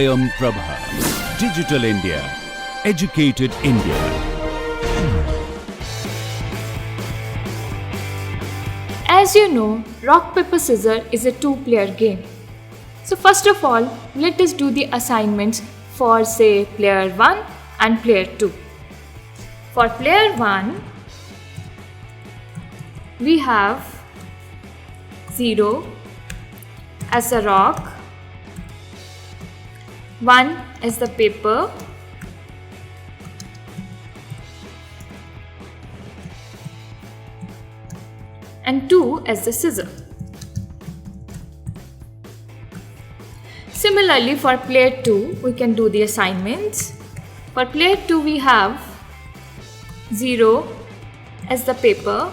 Swayam Prabha. Digital India. Educated India. As you know, rock, paper, scissors is a two-player game. So first of all, let us do the assignments for say player 1 and player 2. For player 1, we have 0 as a rock, 1 as the paper, and 2 as the scissor. Similarly, for player 2, we can do the assignments. For player 2, we have 0 as the paper,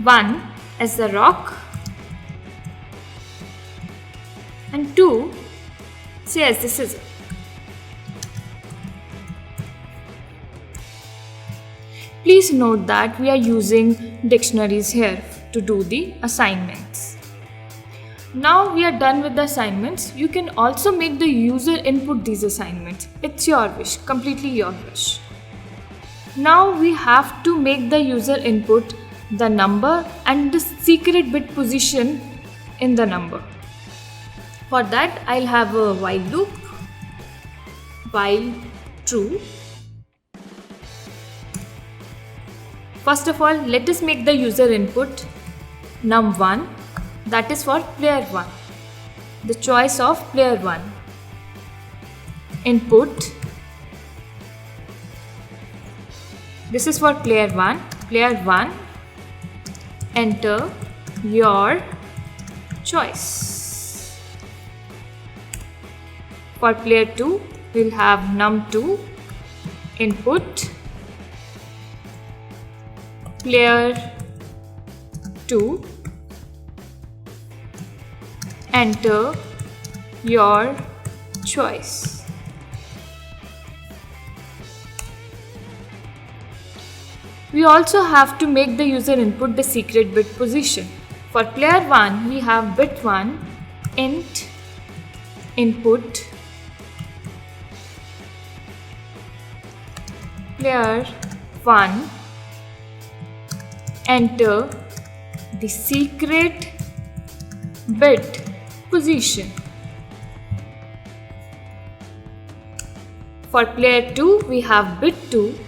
1 as the rock, and 2 say as the scissor. Please note that we are using dictionaries here to do the assignments. Now we are done with the assignments. You can also make the user input these assignments. It's your wish, completely your wish. Now we have to make the user input the number and the secret bit position in the number. For that, I'll have a while loop, while true. First of all, let us make the user input num1, that is for player 1, the choice of player 1. Input, this is for player 1. Player 1, enter your choice. For player 2, we'll have num2, input, player 2, enter your choice. We also have to make the user input the secret bit position. For player 1, we have bit 1, int, input, player 1, enter the secret bit position. For player 2, we have bit 2,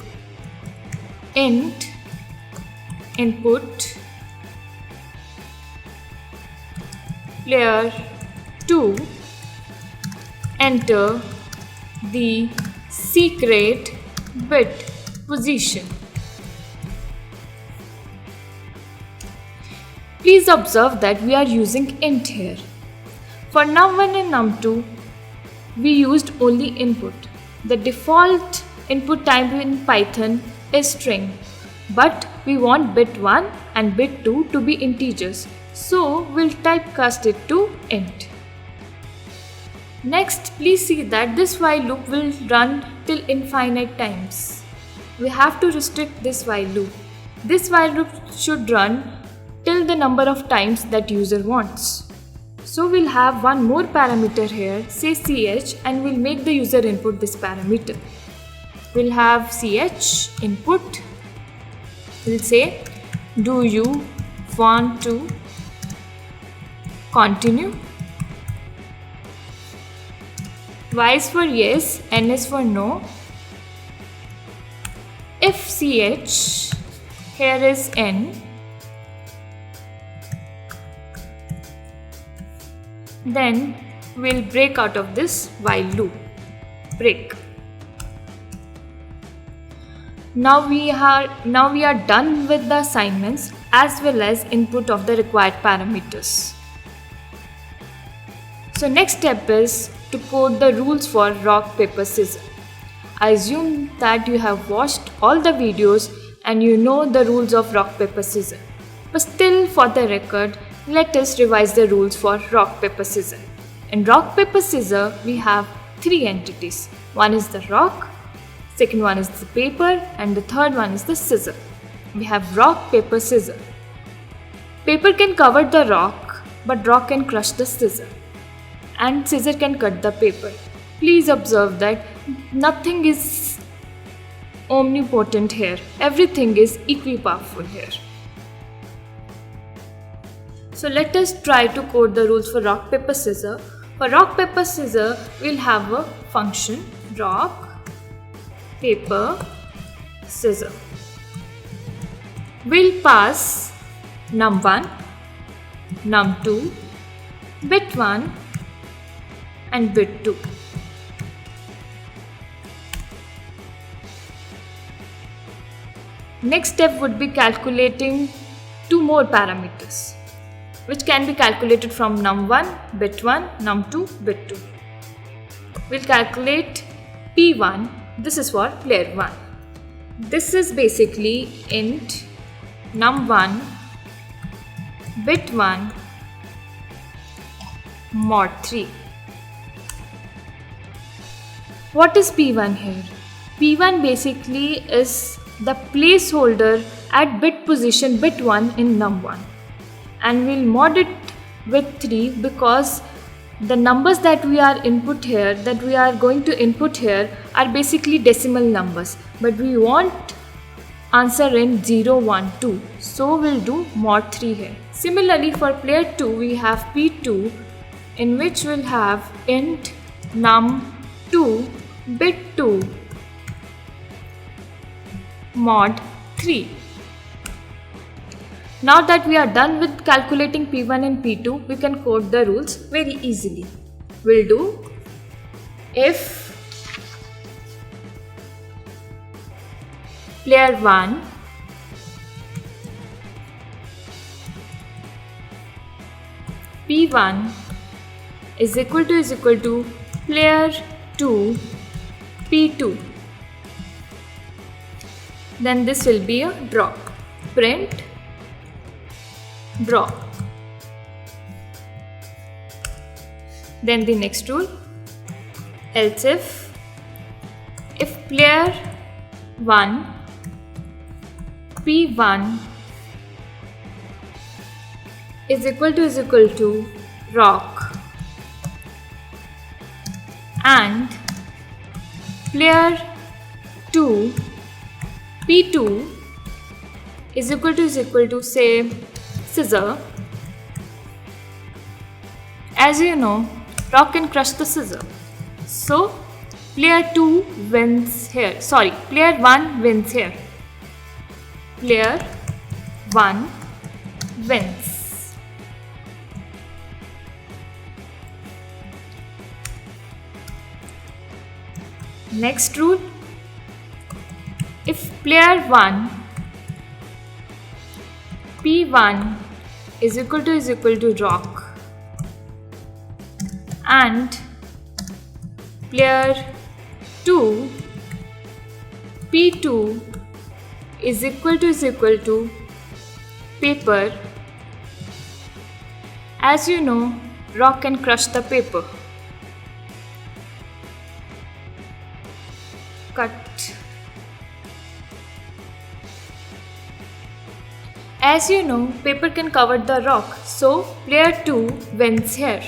int, input, player 2, enter the secret bit position. Please observe that we are using int here. For num1 and num2, we used only input. The default input type in Python is string, but we want bit 1 and bit 2 to be integers, so we'll typecast it to int. Next, please see that this while loop will run till infinite times. We have to restrict this while loop. This while loop should run till the number of times that user wants. So we'll have one more parameter here, say ch, and we'll make the user input this parameter. We'll have ch input. We'll say, do you want to continue? Y is for yes, n is for no. If ch, here is n, then we'll break out of this while loop. Break. Now we are done with the assignments as well as input of the required parameters. So next step is to code the rules for rock, paper, scissors. I assume that you have watched all the videos and you know the rules of rock, paper, scissors. But still, for the record, let us revise the rules for rock, paper, scissors. In rock, paper, scissors, we have three entities. One is the rock, second one is the paper, and the third one is the scissor. We have rock, paper, scissors. Paper can cover the rock, but rock can crush the scissor. and scissor can cut the paper. Please observe that nothing is omnipotent here. Everything is equally powerful here. So let us try to code the rules for rock, paper, scissor. For rock, paper, scissor, we'll have a function rock, paper, scissor. We'll pass num1, num2, bit 1 and bit 2. Next step would be calculating two more parameters, which can be calculated from num1, bit 1, num2, bit 2. We'll calculate P1, this is for player 1. This is basically int num1, bit 1, mod 3. What is P1 here? P1 basically is the placeholder at bit position bit 1 in num1, and we'll mod it with 3 because the numbers that we are going to input here are basically decimal numbers, but we want answer in 0, 1, 2, so we'll do mod 3 here. Similarly, for player 2 we have P2, in which we'll have int num2 bit 2 mod 3. Now that we are done with calculating P1 and P2, we can code the rules very easily. We'll do if player 1 P1 is equal to player 2 P2, then this will be a drop. Print drop. Then the next rule, else if player 1 P1 is equal to rock and player 2 P2 is equal to say scissor. As you know, rock can crush the scissor. So player 2 wins here. Sorry, player 1 wins here. Player 1 wins. Next rule, if player 1 P1 is equal to rock and player 2 P2 is equal to paper, as you know, rock can crush the paper. Cut. As you know, paper can cover the rock, so player 2 wins here.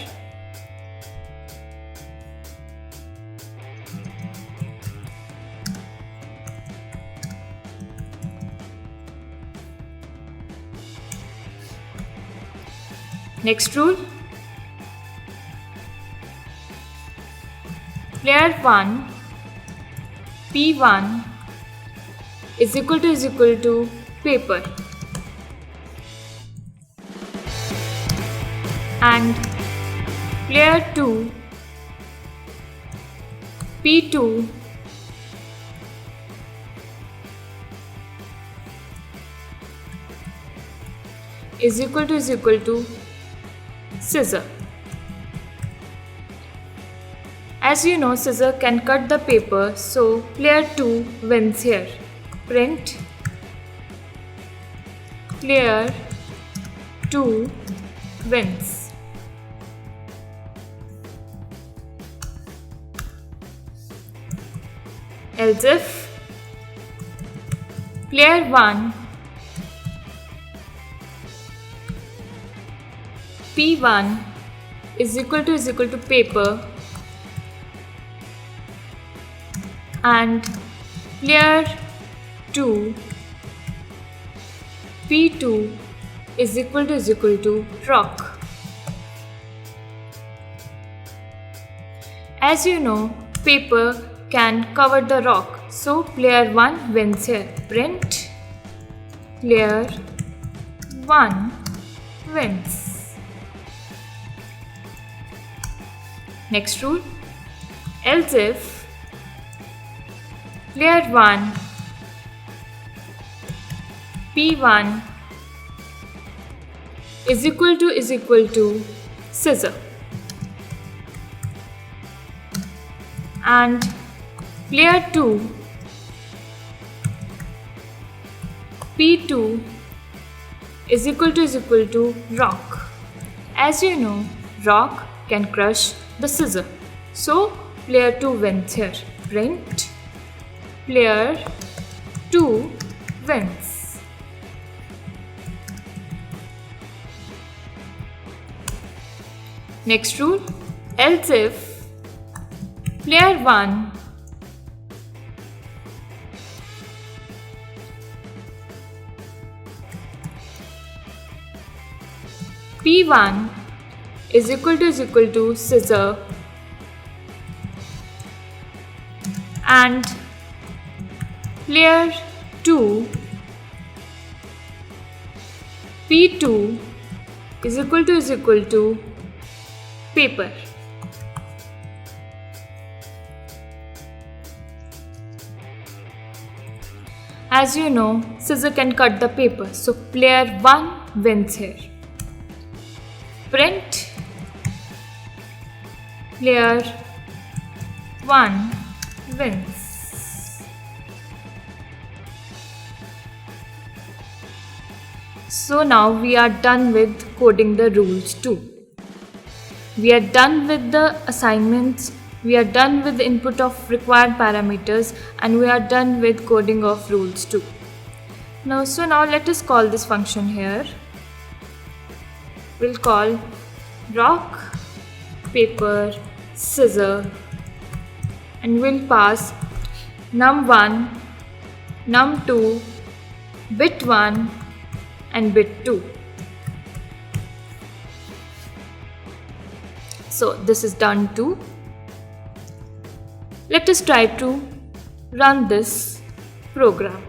Next rule, player 1 P1 is equal to paper and player 2 P2 is equal to scissor. As you know, scissor can cut the paper, so player 2 wins here. Print player 2 wins. Else if player 1 P1 is equal to paper, and player 2 P2 is equal to rock. As you know, paper can cover the rock, so player 1 wins here. Print player 1 wins. Next rule, else if player 1 P1 is equal to scissor, and player 2 P2 is equal to rock. As you know, rock can crush the scissor, so player 2 wins here. Print player 2 wins. Next rule, else if player 1 P1 is equal to scissor, and player 2 P2 is equal to paper. As you know, scissor can cut the paper, so player 1 wins here. Print player 1 wins. So now we are done with coding the rules too. We are done with the assignments, we are done with the input of required parameters, and we are done with coding of rules too. Now let us call this function here. We'll call rock, paper, scissor, and we'll pass num1, num2, bit1 and bit2. So this is done too. Let us try to run this program.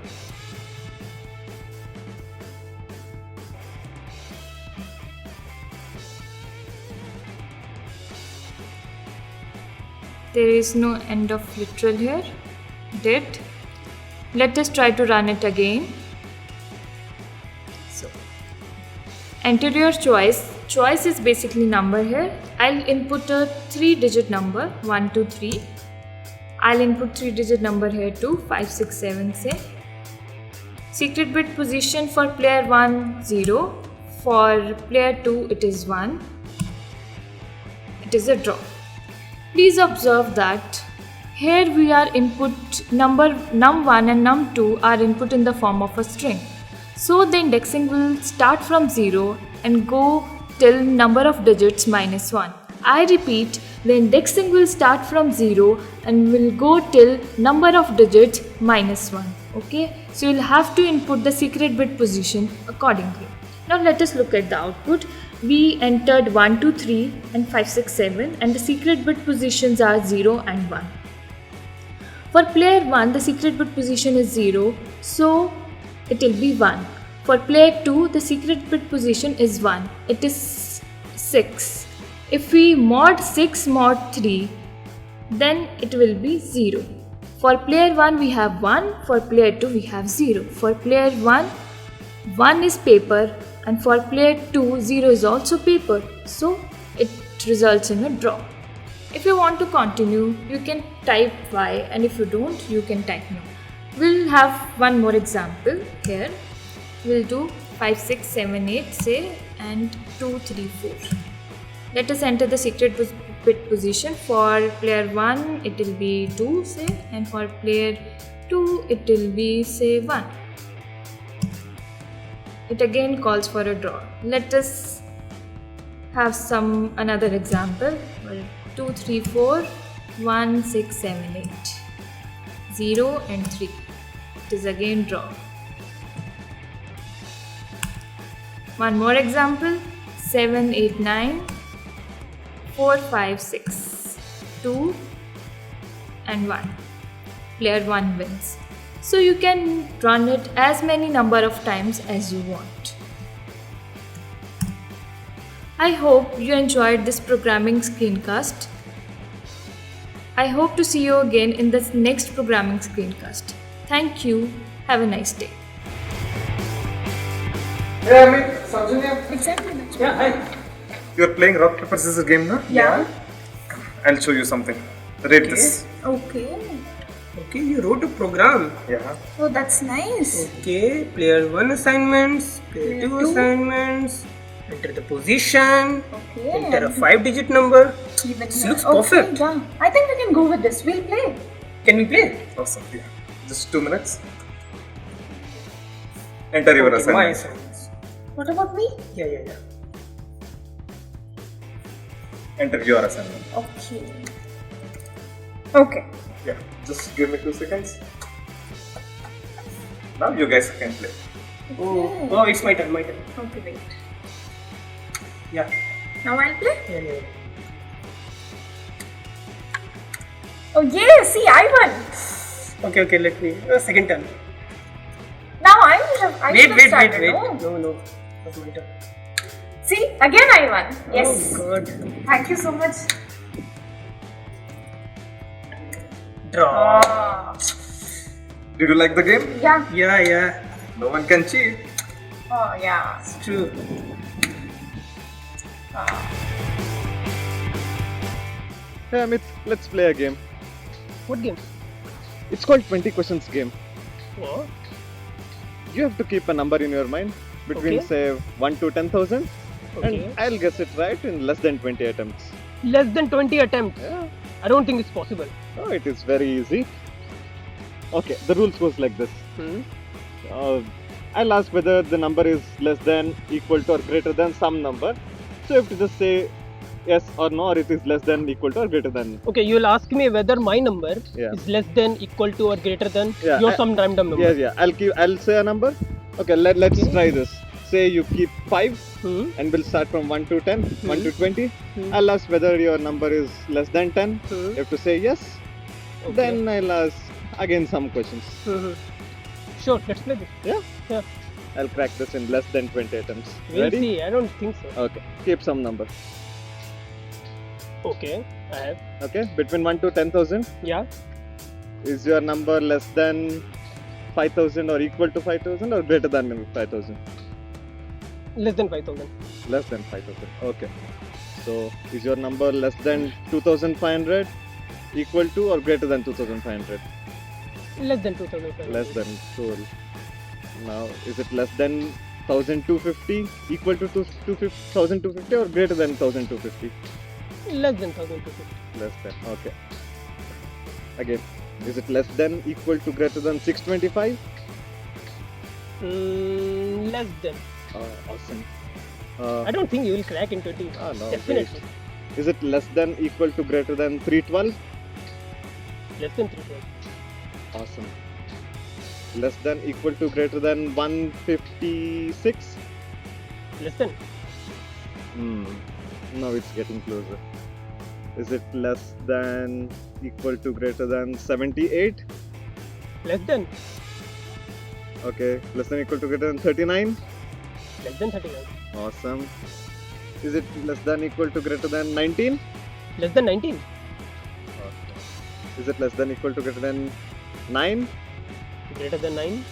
There is no end of literal here. Did. Let us try to run it again. So enter your choice. Choice is basically number here. I'll input a 3-digit number, 1, 2, 3. I'll input 3-digit number here too, 5, 6, 7 say. Secret bit position for player 1, 0. For player 2 it is 1. It is a draw. Please observe that here we are input number num1 and num2 are input in the form of a string. So the indexing will start from 0 and go till number of digits minus 1. I repeat, the indexing will start from 0 and will go till number of digits minus 1. Okay, so you'll have to input the secret bit position accordingly. Now let us look at the output. We entered 1, 2, 3 and 5, 6, 7, and the secret bit positions are 0 and 1. For player 1 the secret bit position is 0, so it will be 1. For player 2 the secret bit position is 1, it is 6. If we mod 6 mod 3, then it will be 0. For player 1 we have 1, for player 2 we have 0. For player 1, 1 is paper, and for player 2, 0 is also paper. So it results in a draw. If you want to continue, you can type Y, and if you don't, you can type no. We'll have one more example here. We'll do 5, 6, 7, 8 say, and 2, 3, 4. Let us enter the secret bit position. For player 1 it will be 2 say, and for player 2 it will be say 1. It again calls for a draw. Let us have another example. 2, 3, 4, 1, 6, 7, 8. 0 and 3. It is again draw. One more example. 7, 8, 9. 4, 5, 6. 2 and 1. Player 1 wins. So you can run it as many number of times as you want. I hope you enjoyed this programming screencast. I hope to see you again in the next programming screencast. Thank you. Have a nice day. Hey Amit, Sanjanya. Exactly. Yeah, hi. You're playing rock paper scissors game, na? Yeah. I'll show you something. Read this. Okay. Okay, you wrote a program. Yeah. Oh, that's nice. Okay, player 1 assignments, player 2 two. assignments, enter the position, Okay. enter a 5-digit number. Even This here. looks perfect. Okay, yeah. I think we can go with this. We'll play. Can we play? Awesome. Yeah. Just 2 minutes. Enter your Okay, my assignment. assignments. What about me? Yeah. Enter your assignment. Okay. Okay. Yeah. Just give me 2 seconds. Now you guys can play. Oh, it's my turn. Okay, wait. Yeah. Now I'll play. Yeah. Oh, yeah. See, I won. Okay, let me. Second turn. Now I should have started. No? No. That's my turn. See, again I won. Yes. Oh, God. Thank you so much. Draw. Oh. Did you like the game? Yeah. Yeah. No one can cheat. Oh, yeah. It's true. Hey Amit, let's play a game. What game? It's called 20 questions game. What? You have to keep a number in your mind between Okay. say 1 to 10,000 Okay. and I'll guess it right in less than 20 attempts. Less than 20 attempts. Yeah. I don't think it's possible. Oh, it is very easy. Okay, the rules goes like this. I'll ask whether the number is less than, equal to or greater than some number. So you have to just say yes or no, or it is less than, equal to or greater than. Okay, you will ask me whether my number Yeah. is less than, equal to or greater than Yeah, your some random number. Yeah. I'll say a number. Okay, let's Okay. try this. Say you keep 5 Hmm. and we'll start from 1 to 10, 1 to 20. Hmm. I'll ask whether your number is less than 10. Hmm. You have to say yes. Okay. Then I'll ask again some questions. Mhm. Sure, let's play this. Yeah? I'll crack this in less than 20 attempts. We'll Ready? see. I don't think so. Okay. Keep some number. Okay, I have. Okay. Between 1 to 10,000. Yeah. Is your number less than 5,000 or equal to 5,000 or greater than 5,000? Less than 5,000. Less than 5,000. Okay. So is your number less than 2,500, equal to or greater than 2,500? Less than 2,500. Less than 12. Now, is it less than 1,250, equal to 1,250 or greater than 1,250? Less than 1,250. Less than, okay. Again, is it less than, equal to, greater than 625? Less than. Awesome. I don't think you will crack in 20. No, Definitely. Is it less than, equal to, greater than 312? Less than 312. Awesome. Less than, equal to, greater than 156? Less than. Now it's getting closer. Is it less than, equal to, greater than 78? Less than. Okay, less than, equal to, greater than 39? Less than 39. Awesome. Is it less than, equal to, greater than 19? Less than 19. Is it less than, equal to, greater than 9? Greater than 9.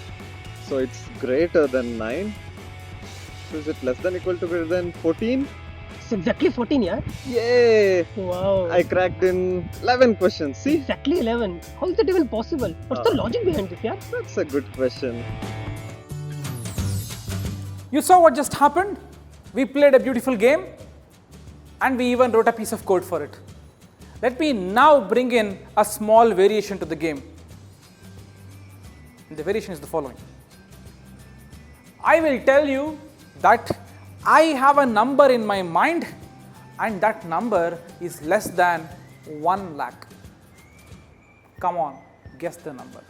So it's greater than 9. So is it less than, equal to, greater than 14? It's exactly 14, yeah? Yay! Wow. I cracked in 11 questions. See? Exactly 11. How is that even possible? What's the logic behind this, yeah? That's a good question. You saw what just happened? We played a beautiful game and we even wrote a piece of code for it. Let me now bring in a small variation to the game. The variation is the following. I will tell you that I have a number in my mind and that number is less than 1 lakh. Come on, guess the number.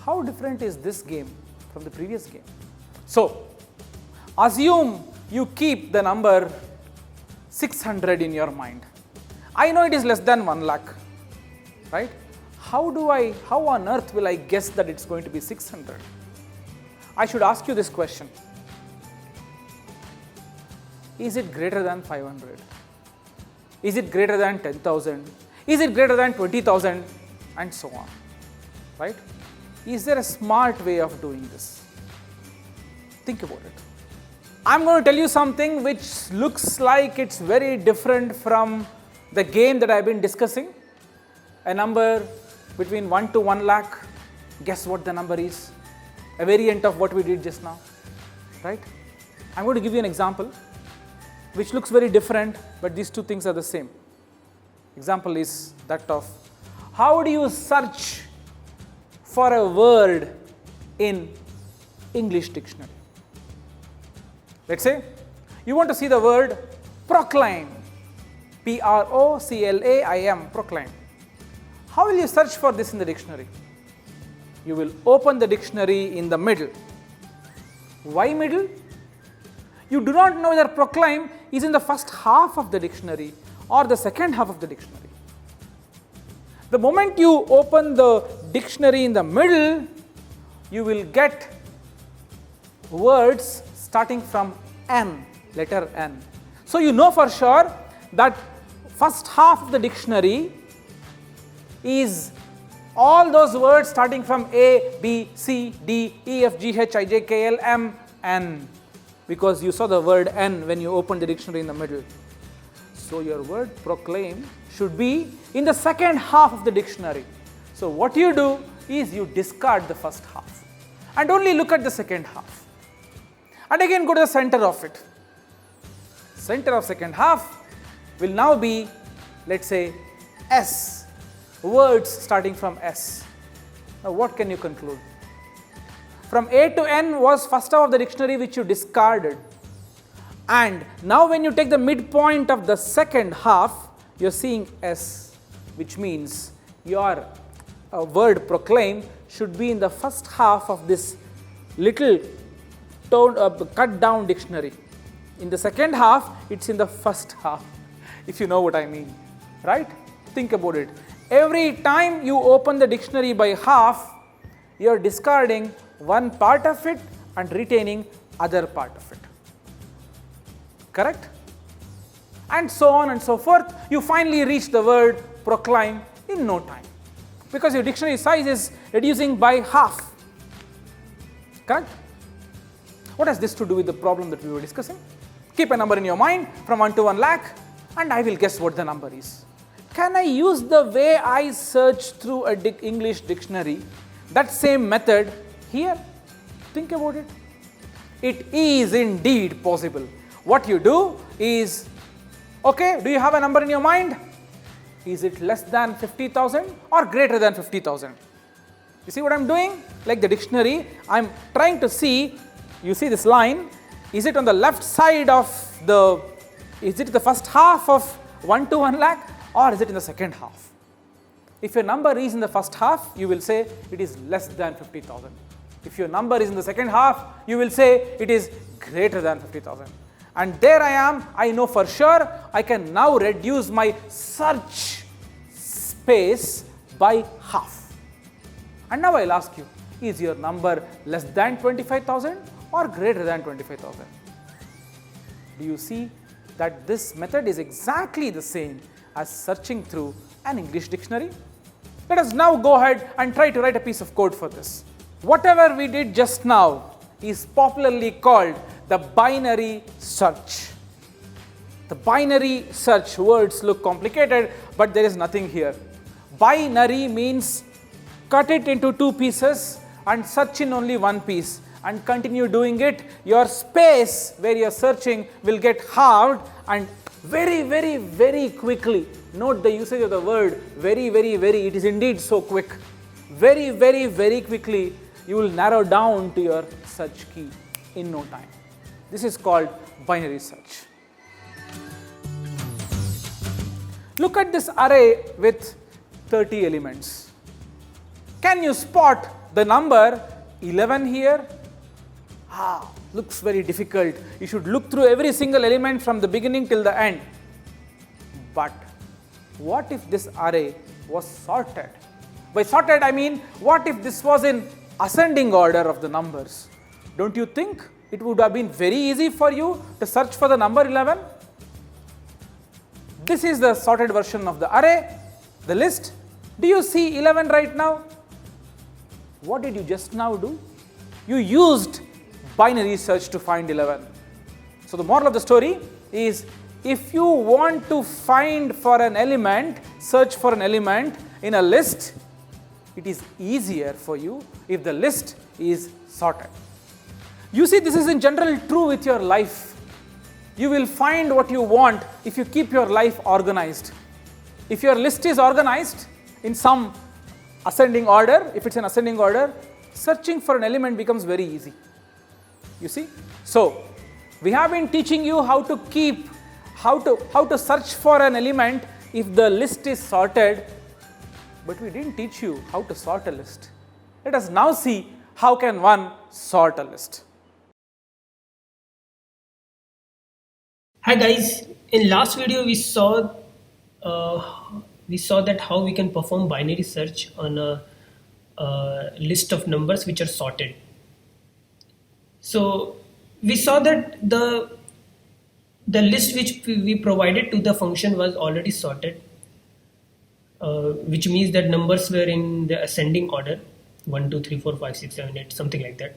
How different is this game from the previous game? So, assume you keep the number 600 in your mind. I know it is less than 1 lakh, right? How on earth will I guess that it's going to be 600? I should ask you this question. Is it greater than 500? Is it greater than 10,000? Is it greater than 20,000? And so on, right? Is there a smart way of doing this? Think about it. I'm going to tell you something which looks like it's very different from the game that I've been discussing. A number between 1 to 1 lakh. Guess what the number is? A variant of what we did just now, right? I'm going to give you an example which looks very different, but these two things are the same. Example is that of, how do you search for a word in English dictionary? Let's say you want to see the word proclaim, Proclaim, proclaim. How will you search for this in the dictionary? You will open the dictionary in the middle. Why middle? You do not know whether proclaim is in the first half of the dictionary or the second half of the dictionary. The moment you open the dictionary in the middle, you will get words starting from N, letter N. So you know for sure that first half of the dictionary is all those words starting from A, B, C, D, E, F, G, H, I, J, K, L, M, N, because you saw the word N when you opened the dictionary in the middle. So your word proclaim should be in the second half of the dictionary. So what you do is you discard the first half and only look at the second half. And again go to the center of it. Center of second half will now be, let's say, S, words starting from S. Now what can you conclude? From A to N was first half of the dictionary which you discarded. And now when you take the midpoint of the second half, you are seeing S, which means your word proclaim should be in the first half of this little cut down dictionary. In the second half, it's in the first half, if you know what I mean, right? Think about it. Every time you open the dictionary by half, you are discarding one part of it and retaining other part of it. Correct? And so on and so forth. You finally reach the word proclaim in no time, because your dictionary size is reducing by half. Correct? What has this to do with the problem that we were discussing? Keep a number in your mind from 1 to 1 lakh and I will guess what the number is. Can I use the way I search through a English dictionary, that same method here? Think about it. It is indeed possible. What you do is, okay, do you have a number in your mind? Is it less than 50,000 or greater than 50,000? You see what I'm doing? Like the dictionary, I'm trying to see, you see this line, is it on the left side of is it the first half of 1 to 1 lakh or is it in the second half? If your number is in the first half, you will say it is less than 50,000. If your number is in the second half, you will say it is greater than 50,000. And there I am, I know for sure, I can now reduce my search space by half. And now I'll ask you, is your number less than 25,000 or greater than 25,000? Do you see that this method is exactly the same as searching through an English dictionary? Let us now go ahead and try to write a piece of code for this. Whatever we did just now is popularly called the binary search. The binary search, words look complicated, but there is nothing here. Binary means cut it into 2 pieces and search in only 1 piece and continue doing it. Your space where you are searching will get halved and very quickly, note the usage of the word very, it is indeed so quick. Very quickly you will narrow down to your search key in no time. This is called binary search. Look at this array with 30 elements. Can you spot the number 11 here? Looks very difficult. You should look through every single element from the beginning till the end. But what if this array was sorted? By sorted, I mean, what if this was in ascending order of the numbers? Don't you think it would have been very easy for you to search for the number 11? This is the sorted version of the array, the list. Do you see 11 right now? What did you just now do? You used binary search to find 11. So the moral of the story is, if you want to find for an element, search for an element in a list, it is easier for you if the list is sorted. You see, this is in general true with your life. You will find what you want if you keep your life organized. If your list is organized in some ascending order, if it's an ascending order, searching for an element becomes very easy. You see? So, we have been teaching you how to search for an element if the list is sorted, but we didn't teach you how to sort a list. Let us now see how can one sort a list. Hi guys, in last video we saw that how we can perform binary search on a list of numbers which are sorted. So we saw that the list which we provided to the function was already sorted, which means that numbers were in the ascending order, 1, 2, 3, 4, 5, 6, 7, 8, something like that.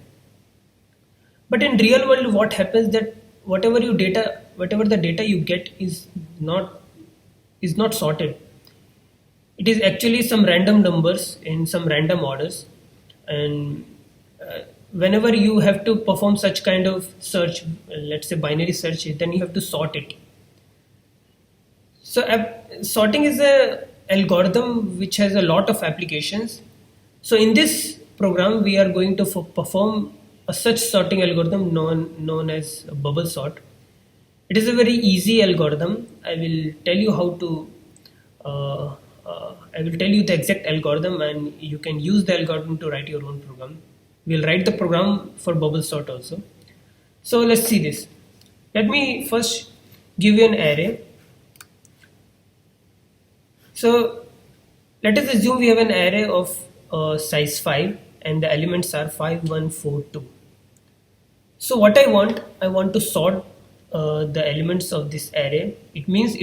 But in real world, what happens that whatever the data you get is not sorted. It is actually some random numbers in some random orders, and whenever you have to perform such kind of search, let's say binary search, then you have to sort it. So sorting is a algorithm which has a lot of applications. So in this program we are going to perform a such sorting algorithm known as bubble sort. It is a very easy algorithm. I will tell you how to I will tell you the exact algorithm, and you can use the algorithm to write your own program. We'll write the program for bubble sort also. So let's see this. Let me first give you an array. So let us assume we have an array of size 5 and the elements are 5, 1, 4, 2. So what I want to sort the elements of this array. It means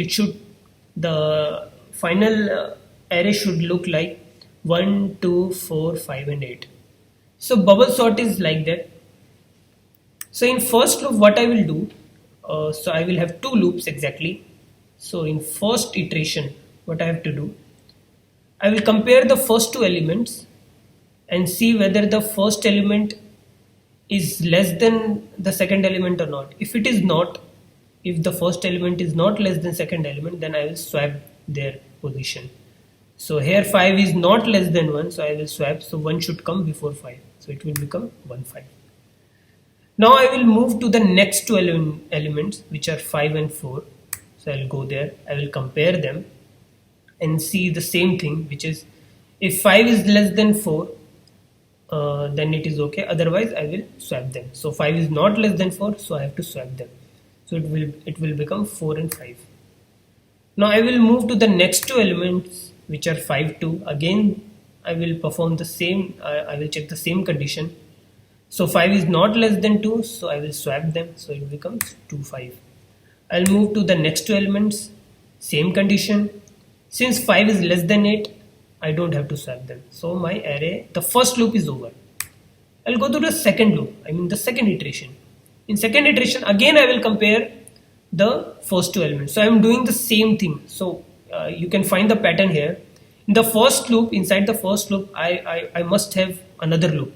the final array should look like 1, 2, 4, 5 and 8. So bubble sort is like that. So in first loop what I will do, so I will have two loops exactly. So in first iteration what I have to do, I will compare the first two elements and see whether the first element is less than the second element or not. If it is not, if the first element is not less than second element, then I will swap their position. So here 5 is not less than 1, so I will swap, so 1 should come before 5, so it will become 1, 5. Now I will move to the next two elements which are 5 and 4. So I will go there, I will compare them and see the same thing, which is if 5 is less than 4, then it is okay, otherwise I will swap them. So 5 is not less than 4, so I have to swap them. So it will become 4 and 5. Now I will move to the next two elements which are 5, 2. Again I will perform the same, I will check the same condition. So 5 is not less than 2, so I will swap them, so it becomes 2, 5. I'll move to the next two elements, same condition. Since 5 is less than 8, I don't have to swap them. So my array, the first loop is over. I'll go to the second loop, I mean the second iteration. In second iteration, again I will compare the first two elements. So I'm doing the same thing. So you can find the pattern here. In the first loop, inside the first loop, I must have another loop.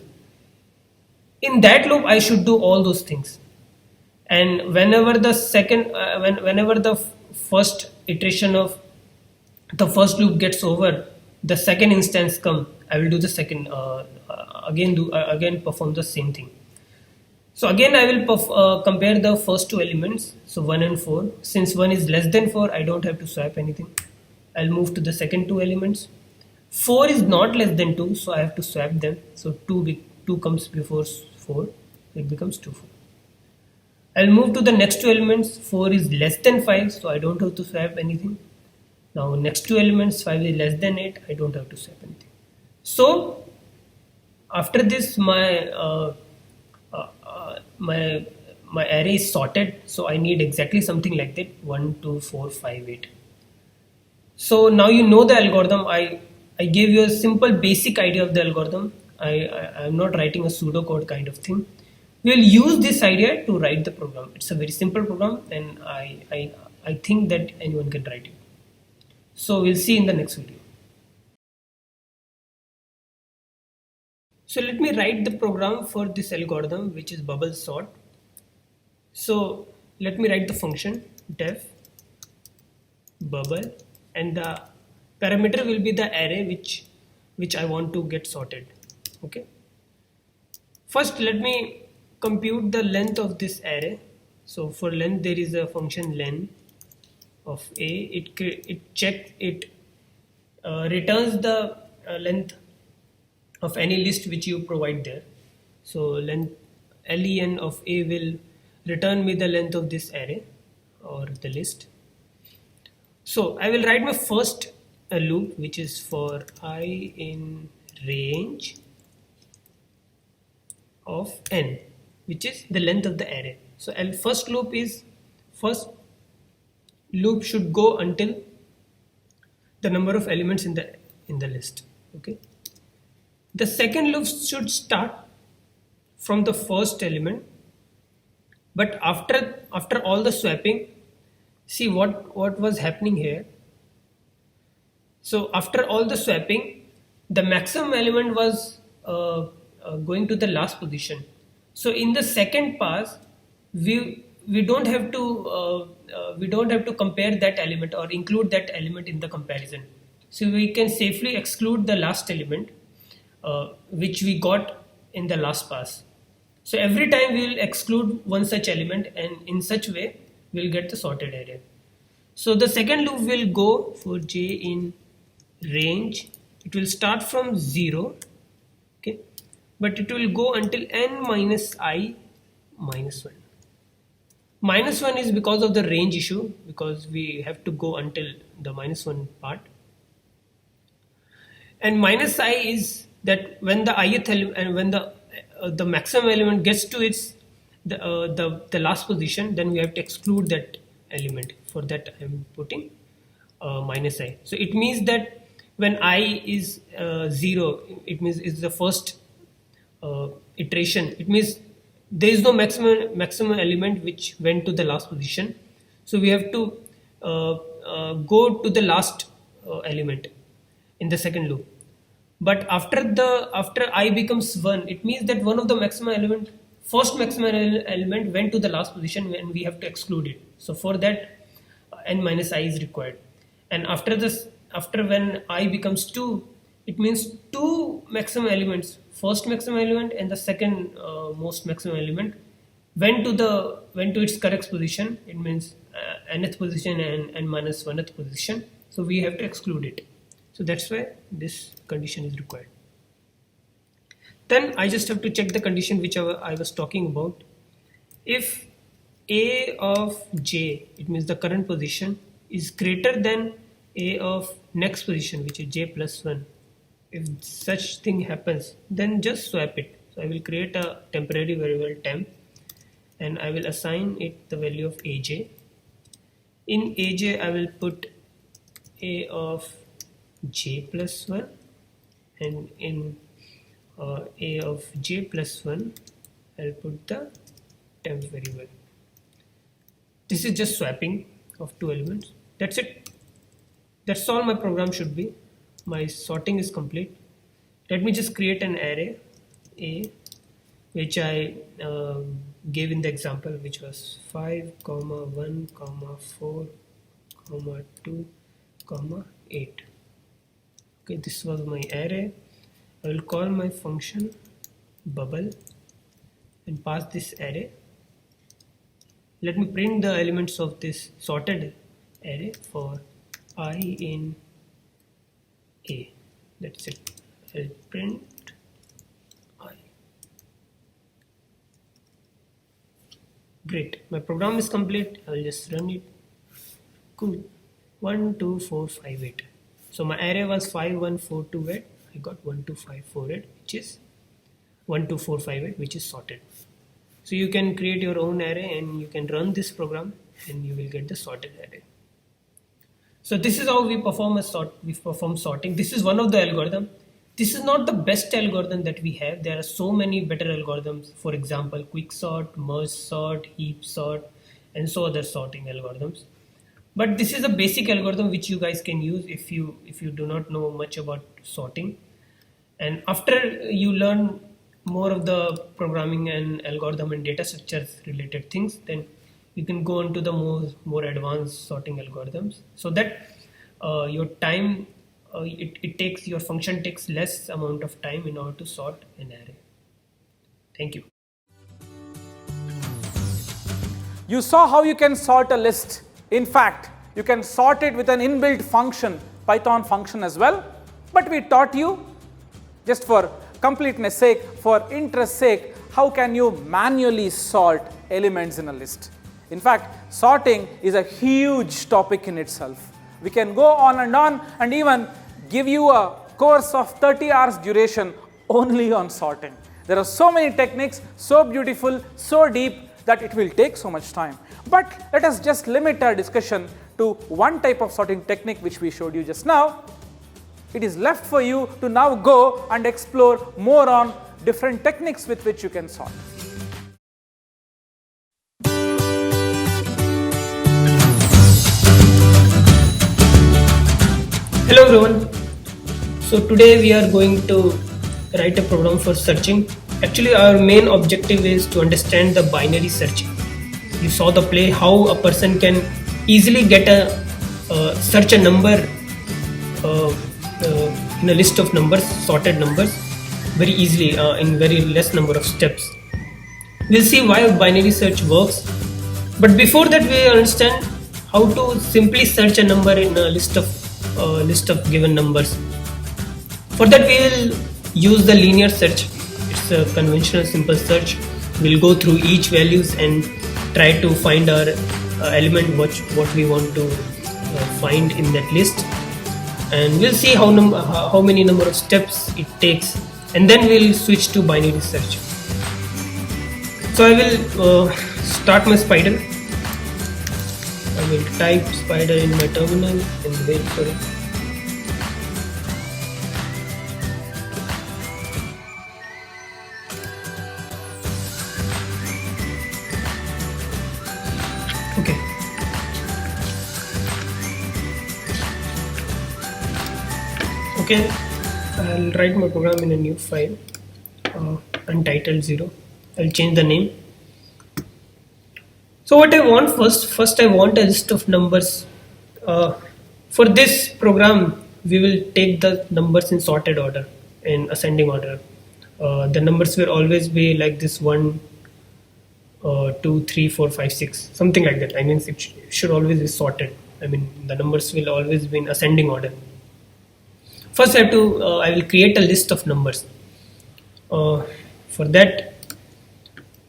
In that loop, I should do all those things. And whenever the second, whenever the first iteration of the first loop gets over, the second instance come, I will do the second, again perform the same thing. So again I will compare the first two elements, so 1 and 4. Since 1 is less than 4, I don't have to swap anything. I'll move to the second two elements. 4 is not less than 2, so I have to swap them. So 2 comes before 4, it becomes 2 4. I'll move to the next two elements. 4 is less than 5, so I don't have to swap anything. Now next two elements, 5 is less than 8, I don't have to swap anything. So after this, my array is sorted, so I need exactly something like that: 1 2 4 5 8. So now you know the algorithm. I gave you a simple basic idea of the algorithm. I'm not writing a pseudocode kind of thing. We'll use this idea to write the program. It's a very simple program, and I think that anyone can write it. So we'll see in the next video. So let me write the program for this algorithm, which is bubble sort. So let me write the function def bubble, and the parameter will be the array which I want to get sorted. Okay. First, let me compute the length of this array. So for length, there is a function len of a. It returns the length of any list which you provide there. So length len of a will return me the length of this array or the list. So I will write my first loop, which is for I in range of n, which is the length of the array. So first loop should go until the number of elements in the list. Okay. The second loop should start from the first element, but after all the swapping, see what was happening here. So after all the swapping, the maximum element was going to the last position. So in the second pass, we don't have to compare that element or include that element in the comparison. So we can safely exclude the last element, which we got in the last pass. So every time we will exclude one such element, and in such way we'll get the sorted array. So the second loop will go for j in range. It will start from 0, okay, but it will go until n minus I minus 1. Minus 1 is because of the range issue, because we have to go until the minus 1 part. And minus I is that when the ith element and when the maximum element gets to its the last position, then we have to exclude that element. For that I am putting minus I. So it means that when I is 0, it means it's the first iteration. It means there is no maximum element which went to the last position. So we have to go to the last element in the second loop. But after I becomes 1, it means that one of the first maximum element went to the last position, and we have to exclude it. So for that, n minus I is required. And after when I becomes 2, it means two maximum elements, first maximum element and the second most maximum element went to its correct position. It means nth position and n minus 1th position. So we have to exclude it. So that's why this condition is required. Then I just have to check the condition which I was talking about. If a of j, it means the current position, is greater than a of next position, which is j plus 1. If such thing happens, then just swap it. So I will create a temporary variable temp, and I will assign it the value of aj. In aj, I will put a of j plus 1, and in a of j plus 1, I'll put the temp variable. This is just swapping of two elements. That's it. That's all my program should be. My sorting is complete. Let me just create an array A, which I gave in the example, which was 5, 1, 4, 2, 8. Okay, this was my array. I will call my function bubble and pass this array. Let me print the elements of this sorted array for I in A. That's it. I'll print I. Great. My program is complete. I'll just run it. Cool. 1, 2, 4, 5, 8. So my array was 5, 1, 4, 2, 8. I got 1, 2, 5, 4, 8, which is 1, 2, 4, 5, 8, which is sorted. So you can create your own array and you can run this program and you will get the sorted array. So this is how we perform sorting. This is one of the algorithm. This is not the best algorithm that we have. There are so many better algorithms. For example, quick sort, merge sort, heap sort, and so other sorting algorithms. But this is a basic algorithm which you guys can use if you do not know much about sorting. And after you learn more of the programming and algorithm and data structures related things, then you can go into the more advanced sorting algorithms, so that your time your function takes less amount of time in order to sort an array. Thank you. You saw how you can sort a list. In fact, you can sort it with an inbuilt function, Python function as well. But we taught you, just for completeness sake, for interest sake, how can you manually sort elements in a list. In fact, sorting is a huge topic in itself. We can go on and even give you a course of 30 hours duration only on sorting. There are so many techniques, so beautiful, so deep, that it will take so much time. But let us just limit our discussion to one type of sorting technique which we showed you just now. It is left for you to now go and explore more on different techniques with which you can sort. Hello everyone. So today we are going to write a program for searching. Actually, our main objective is to understand the binary searching. You saw the play how a person can easily get search a number in a list of numbers, sorted numbers, very easily in very less number of steps. We'll see why binary search works. But before that, we understand how to simply search a number in a list of given numbers. For that, we will use the linear search. It's a conventional simple search. We'll go through each values and try to find our element what we want to find in that list, and we'll see how many number of steps it takes, and then we'll switch to binary search. So I will start my spider. I will type spider in my terminal and wait for it. Okay. Okay, I'll write my program in a new file, untitled 0. I'll change the name. So what I want first I want a list of numbers. For this program, we will take the numbers in sorted order, in ascending order. The numbers will always be like this: 1, 2, 3, 4, 5, 6, something like that. I mean, it should always be sorted. I mean, the numbers will always be in ascending order. First, I will create a list of numbers. For that,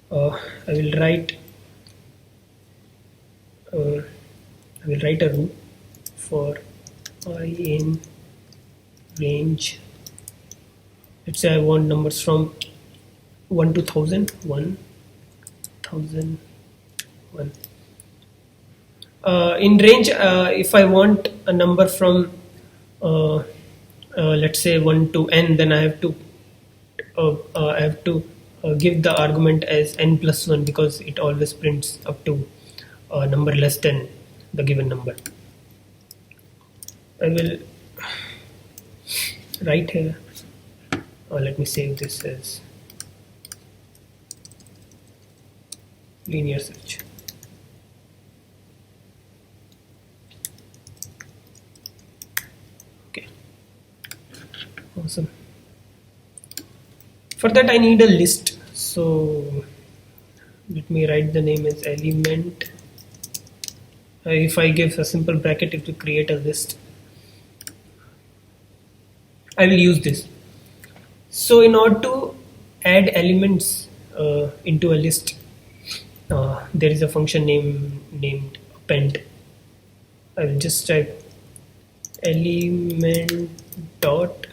I will write a row for I in range. Let's say I want numbers from 1 to 1000. 1001. In range, if I want a number from let's say 1 to n, then I have to give the argument as n plus 1, because it always prints up to a number less than the given number. I will write here. Let me save this as linear search. Okay, awesome. For that, I need a list. So let me write the name as element. If I give a simple bracket, it will create a list. I will use this. So in order to add elements into a list, there is a function named append. I will just type element dot.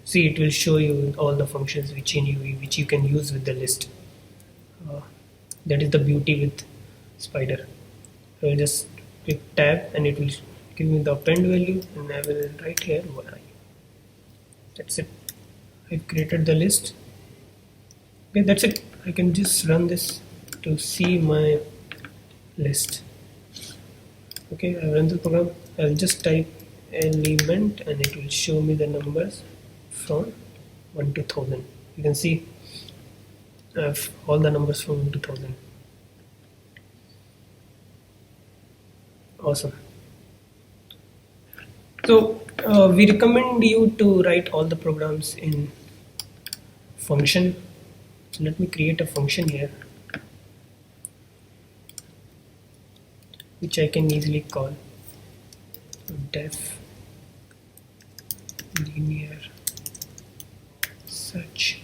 See, it will show you all the functions which you can use with the list. That is the beauty with Spider. I will just click tab and it will give me the append value, and I will write here y. That's it. I've created the list. Okay, that's it. I can just run this to see my list. Okay, I run the program. I'll just type element and it will show me the numbers from 1 to 1000. You can see I have all the numbers from 1 to 1000. Awesome. So we recommend you to write all the programs in function. So let me create a function here which I can easily call def linear search,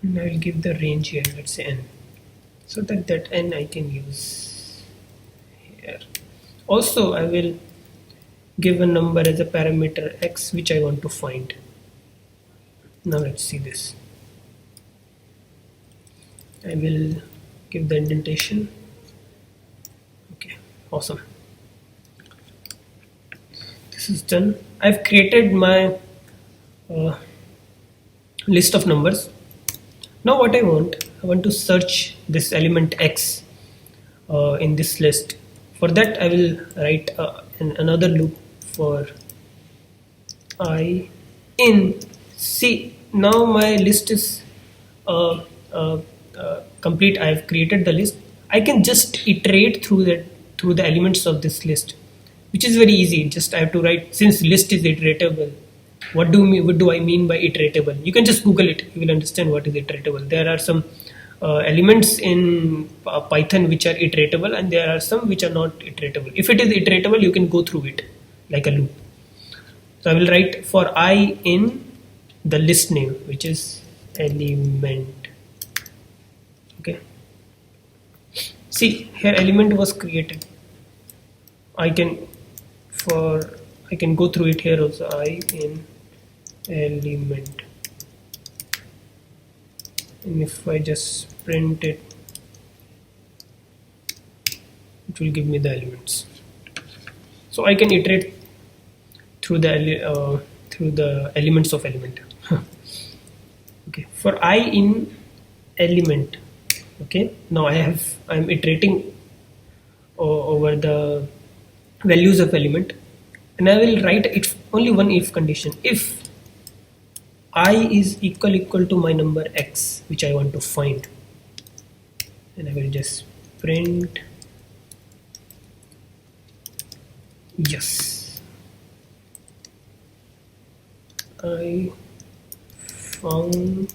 and I will give the range here, let's say n, so that n I can use here. Also I will give a number as a parameter x which I want to find. Now let's see this. I will give the indentation. Okay, awesome. This is done. I've created my list of numbers. Now what I want to search this element x in this list. For that I will write another loop for I in. See, now my list is complete. I have created the list. I can just iterate through the elements of this list, which is very easy. Just I have to write, since list is iteratable. What do I mean by iteratable? You can just Google it. You will understand what is iteratable. There are some elements in Python which are iteratable, and there are some which are not iteratable. If it is iteratable, you can go through it like a loop. So I will write for I in the list name, which is element. Okay. See, here element was created. I can go through it here also. I in element, and if I just print it, it will give me the elements. So I can iterate through the elements of element. Okay, for I in element. Okay, now I'm iterating over the values of element, and I will write it only one if condition. If I is equal to my number x which I want to find, and I will just print yes, I found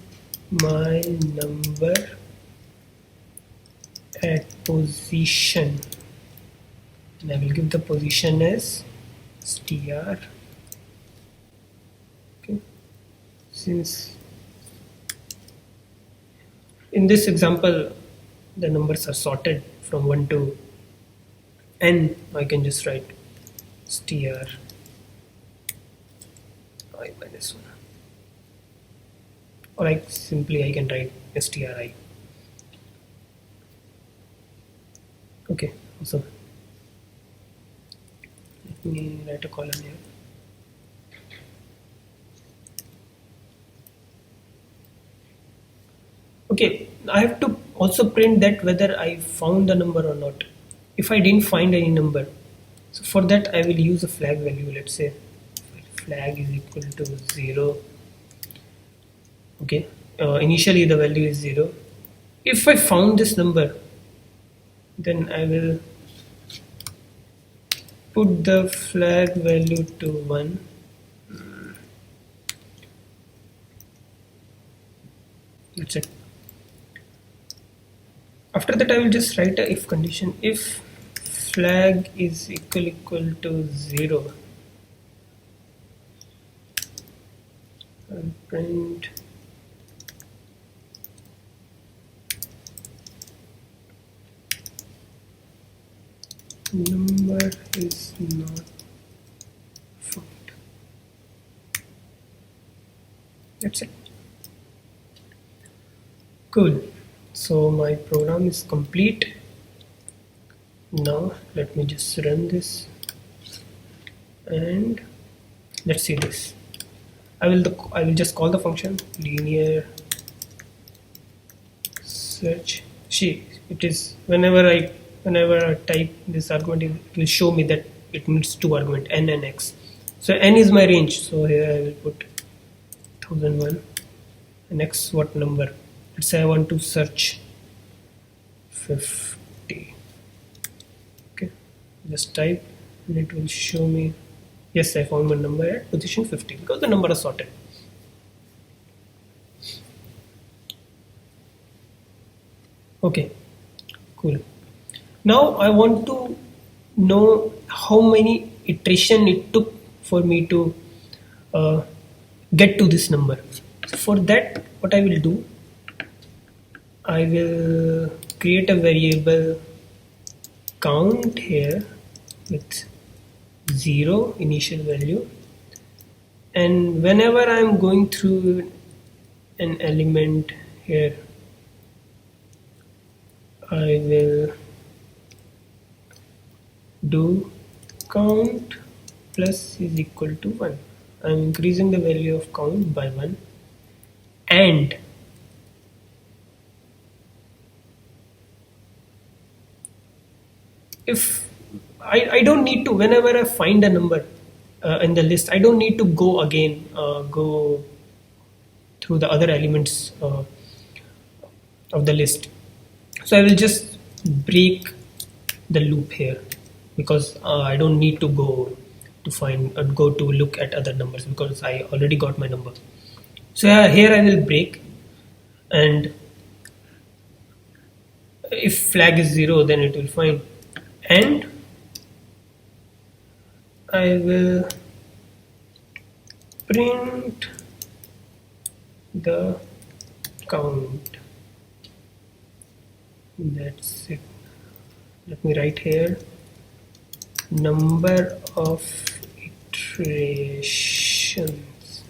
my number at position, and I will give the position as str. Okay, since in this example the numbers are sorted from 1 to n, I can just write str I minus 1, or like simply I can write stri. Okay, awesome. Let me write a column here. Okay, I have to also print that whether I found the number or not. If I didn't find any number, so for that I will use a flag value. Let's say flag is equal to 0. Okay, initially the value is 0. If I found this number, then I will put the flag value to 1. That's it. After that I will just write a if condition. If flag is equal to 0, I'll print number is not found. That's it. Cool. So my program is complete. Now let me just run this and let's see this. I will just call the function linear search. It is whenever I type this argument, it will show me that it needs two arguments, n and x. So n is my range, so here I will put 1001 and x what number. Let's say I want to search 50. Okay, just type and it will show me, yes, I found my number at position 50 because the number is sorted. Okay, cool. Now I want to know how many iteration it took for me to get to this number. So for that, what I will do, I will create a variable count here with 0 initial value, and whenever I am going through an element here, I will do count plus is equal to 1. I am increasing the value of count by 1, and if I don't need to, whenever I find a number in the list, I don't need to go again, go through the other elements of the list. So I will just break the loop here, because I don't need to go to look at other numbers because I already got my number. So here I will break, and if flag is 0, then it will find, and I will print the count. That's it. Let me write here number of iterations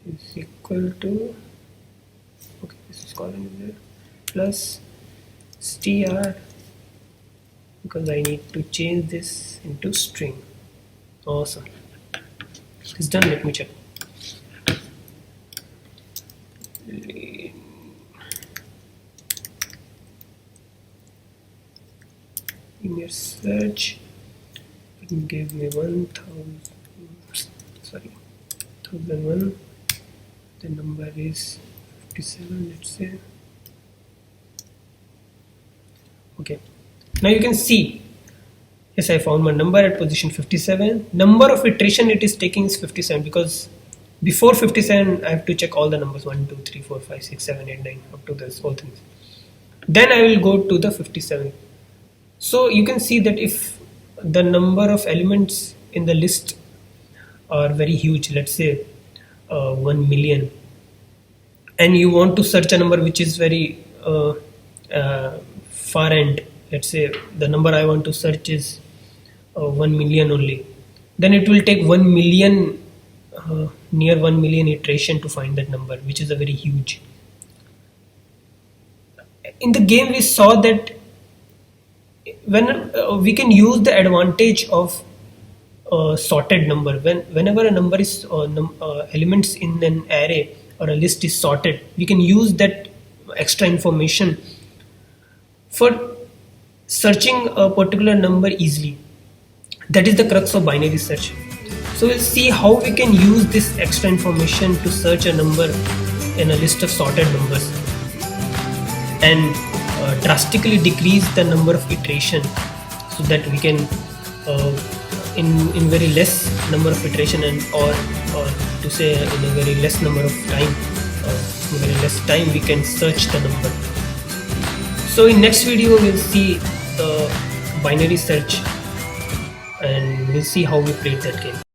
is equal to, okay, this is column is there, plus str, because I need to change this into string. Awesome, it's done. Let me check. Linear search, it gave me 1001. The number is 57, let's say. Okay, now you can see, yes, I found my number at position 57. Number of iteration it is taking is 57, because before 57 I have to check all the numbers 1, 2, 3, 4, 5, 6, 7, 8, 9 up to this whole things. Then I will go to the 57. So you can see that if the number of elements in the list are very huge, let's say 1 million, and you want to search a number which is very far end, let's say the number I want to search is 1 million only, then it will take 1 million, near 1 million iteration to find that number, which is a very huge. In the game we saw that when we can use the advantage of sorted number. Whenever a number is elements in an array or a list is sorted, we can use that extra information for searching a particular number easily. That is the crux of binary search. So we'll see how we can use this extra information to search a number in a list of sorted numbers and drastically decrease the number of iteration, so that we can in very less number of iteration and or to say in a very less number of time, in very less time we can search the number. So in next video we'll see binary search, and we'll see how we played that game.